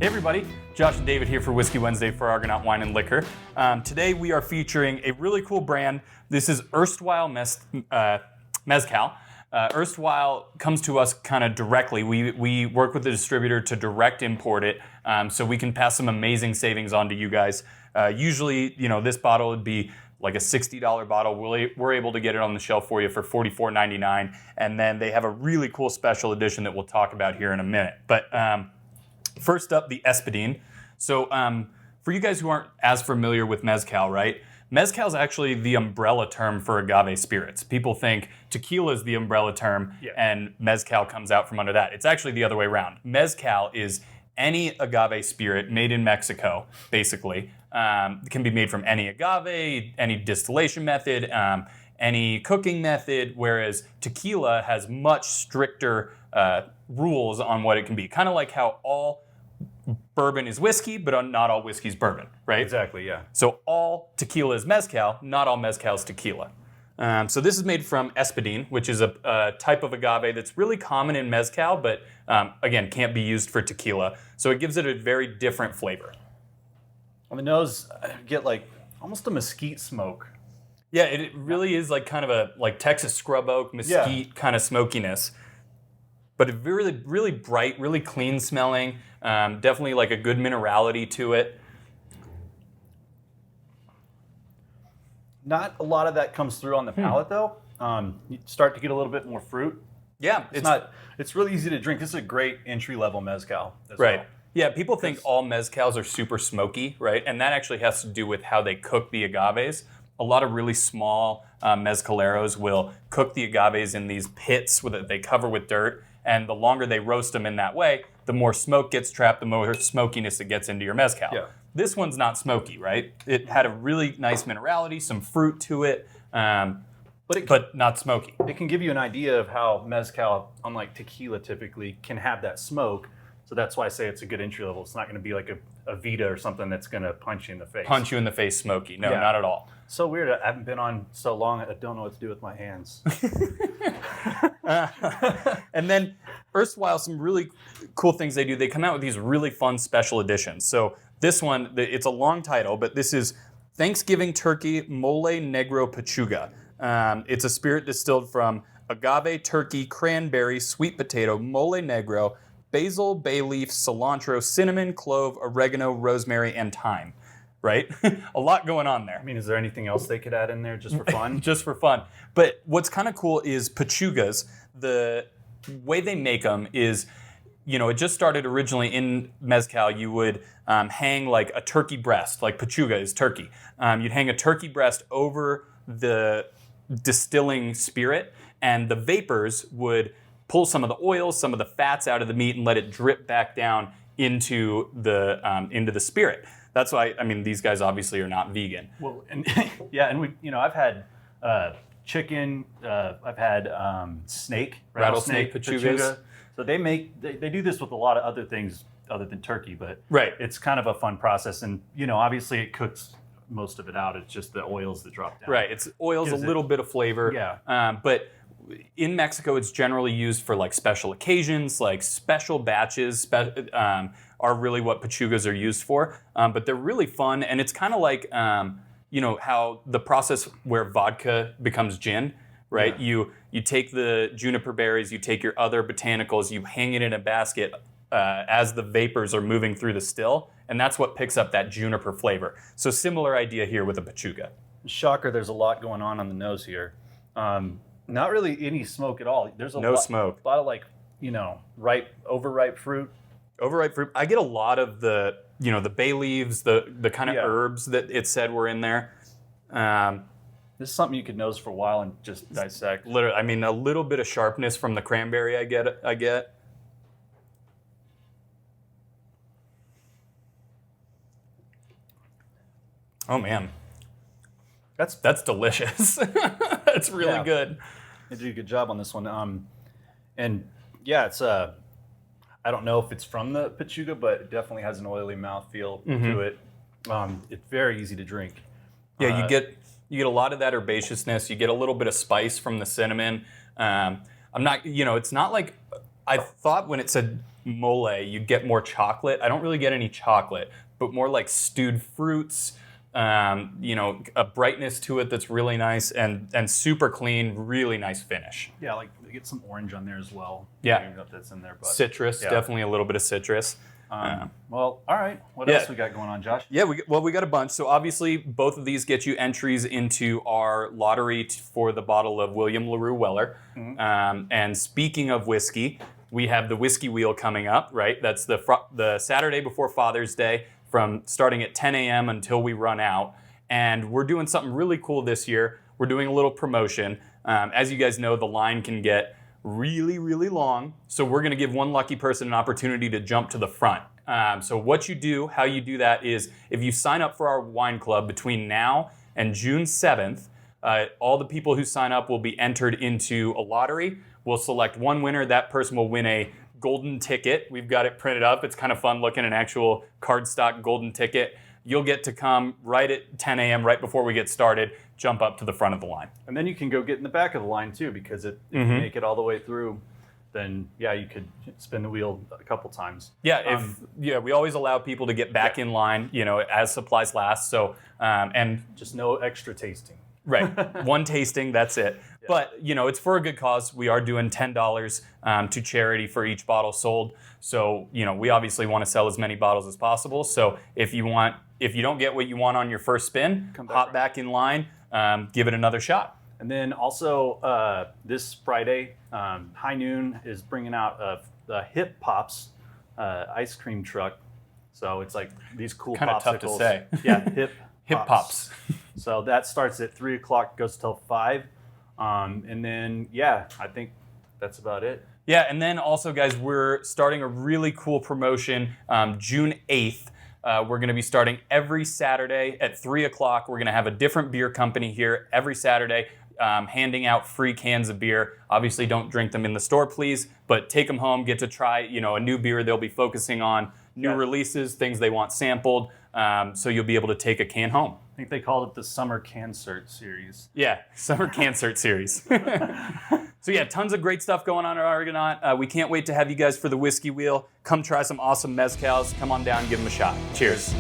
Hey everybody, Josh and David here for Whiskey Wednesday for Argonaut Wine and Liquor. Today we are featuring a really cool brand. This is Erstwhile Mezcal. Erstwhile comes to us kind of directly. We work with the distributor to direct import it, so we can pass some amazing savings on to you guys. Usually, this bottle would be like a $60 bottle. We're able to get it on the shelf for you for $44.99, and then they have a really cool special edition that we'll talk about here in a minute. But first up, the Espadín. So for you guys who aren't as familiar with Mezcal, right? Mezcal is actually the umbrella term for agave spirits. People think tequila is the umbrella term, and Mezcal comes out from under that. It's actually the other way around. Mezcal is any agave spirit made in Mexico, basically. It can be made from any agave, any distillation method, any cooking method, whereas tequila has much stricter rules on what it can be. Kind of like how all bourbon is whiskey, but not all whiskey is bourbon, right? Exactly, yeah. So all tequila is mezcal, not all mezcal is tequila. So this is made from Espadín, which is a type of agave that's really common in mezcal, but again, can't be used for tequila. So it gives it a very different flavor. On the nose, I get like almost a mesquite smoke. Yeah, it really is like kind of a like Texas scrub oak, mesquite kind of smokiness. But it really, really bright, really clean smelling. Definitely like a good minerality to it. Not a lot of that comes through on the palate though. You start to get a little bit more fruit. Yeah, it's really easy to drink. This is a great entry-level mezcal as right. well. Yeah, people think all mezcals are super smoky, right? And that actually has to do with how they cook the agaves. A lot of really small mezcaleros will cook the agaves in these pits that they cover with dirt. And the longer they roast them in that way, the more smoke gets trapped, the more smokiness it gets into your mezcal. Yeah. This one's not smoky, right? It had a really nice minerality, some fruit to it, but not smoky. It can give you an idea of how mezcal, unlike tequila typically, can have that smoke. So that's why I say it's a good entry level. It's not going to be like a Vita or something that's going to punch you in the face. Punch you in the face smoky. No, not at all. So weird. I haven't been on so long, I don't know what to do with my hands. And then Erstwhile, some really cool things they do. They come out with these really fun special editions. So this one, it's a long title, but this is Thanksgiving Turkey Mole Negro Pechuga. It's a spirit distilled from agave, turkey, cranberry, sweet potato, mole negro, basil, bay leaf, cilantro, cinnamon, clove, oregano, rosemary, and thyme. Right? A lot going on there. I mean, is there anything else they could add in there just for fun? Just for fun. But what's kind of cool is pechugas. The way they make them is, it just started originally in mezcal. You would hang like a turkey breast, like pechuga is turkey. You'd hang a turkey breast over the distilling spirit, and the vapors would pull some of the oils, some of the fats out of the meat, and let it drip back down into the spirit. That's why, these guys obviously are not vegan. Well, and I've had chicken, I've had snake, rattlesnake pechugas. So they do this with a lot of other things other than turkey, but it's kind of a fun process. And, obviously it cooks most of it out. It's just the oils that drop down. Right, it's oils, a little bit of flavor. Yeah. But in Mexico, it's generally used for like special occasions, like special batches are really what pechugas are used for. But they're really fun, and it's kind of like how the process where vodka becomes gin, right? Yeah. You take the juniper berries, you take your other botanicals, you hang it in a basket as the vapors are moving through the still, and that's what picks up that juniper flavor. So similar idea here with a pechuga. Shocker, there's a lot going on the nose here. Not really any smoke at all. There's smoke. A lot of overripe fruit. Overripe fruit. I get a lot of the bay leaves, the kind of herbs that it said were in there. This is something you could nose for a while and just dissect. Literally, a little bit of sharpness from the cranberry I get. Oh man. That's delicious. That's really good. They did a good job on this one. It's I don't know if it's from the pechuga, but it definitely has an oily mouthfeel to it. It's very easy to drink. Yeah, you get a lot of that herbaceousness. You get a little bit of spice from the cinnamon. It's not like I thought when it said mole, you get more chocolate. I don't really get any chocolate, but more like stewed fruits. A brightness to it that's really nice and super clean, really nice finish. Yeah, like get some orange on there as well. Yeah. I don't know if that's in there, but Citrus, definitely a little bit of citrus. Well, all right. What else we got going on, Josh? Yeah, we got a bunch. So obviously, both of these get you entries into our lottery for the bottle of William LaRue Weller. And speaking of whiskey, we have the whiskey wheel coming up, right? That's the Saturday before Father's Day, from starting at 10 a.m. until we run out. And we're doing something really cool this year. We're doing a little promotion. As you guys know, the line can get really, really long. So we're going to give one lucky person an opportunity to jump to the front. So what you do, how you do that is if you sign up for our wine club between now and June 7th, all the people who sign up will be entered into a lottery. We'll select one winner. That person will win a golden ticket. We've got it printed up. It's kind of fun looking, an actual cardstock golden ticket. You'll get to come right at 10 a.m. right before we get started, jump up to the front of the line. And then you can go get in the back of the line too, because if you make it all the way through, then you could spin the wheel a couple times. Yeah, we always allow people to get back in line, as supplies last. So and just no extra tasting. Right, one tasting, that's it. Yeah. But it's for a good cause. We are doing $10 to charity for each bottle sold. So we obviously want to sell as many bottles as possible. So if you don't get what you want on your first spin, hop back in line, give it another shot. And then also this Friday, High Noon is bringing out the Hip Pops ice cream truck. So it's like these cool kind popsicles. Of tough to say. Yeah, Hip Pops. So that starts at 3 o'clock, goes till 5. And then, I think that's about it. Yeah, and then also, guys, we're starting a really cool promotion June 8th. We're going to be starting every Saturday at 3 o'clock. We're going to have a different beer company here every Saturday, handing out free cans of beer. Obviously, don't drink them in the store, please, but take them home, get to try, a new beer. They'll be focusing on new releases, things they want sampled, so you'll be able to take a can home. I think they called it the Summer Cancert Series. Yeah, Summer Cancert Series. So tons of great stuff going on at Argonaut. We can't wait to have you guys for the Whiskey Wheel. Come try some awesome mezcals. Come on down, give them a shot. Cheers.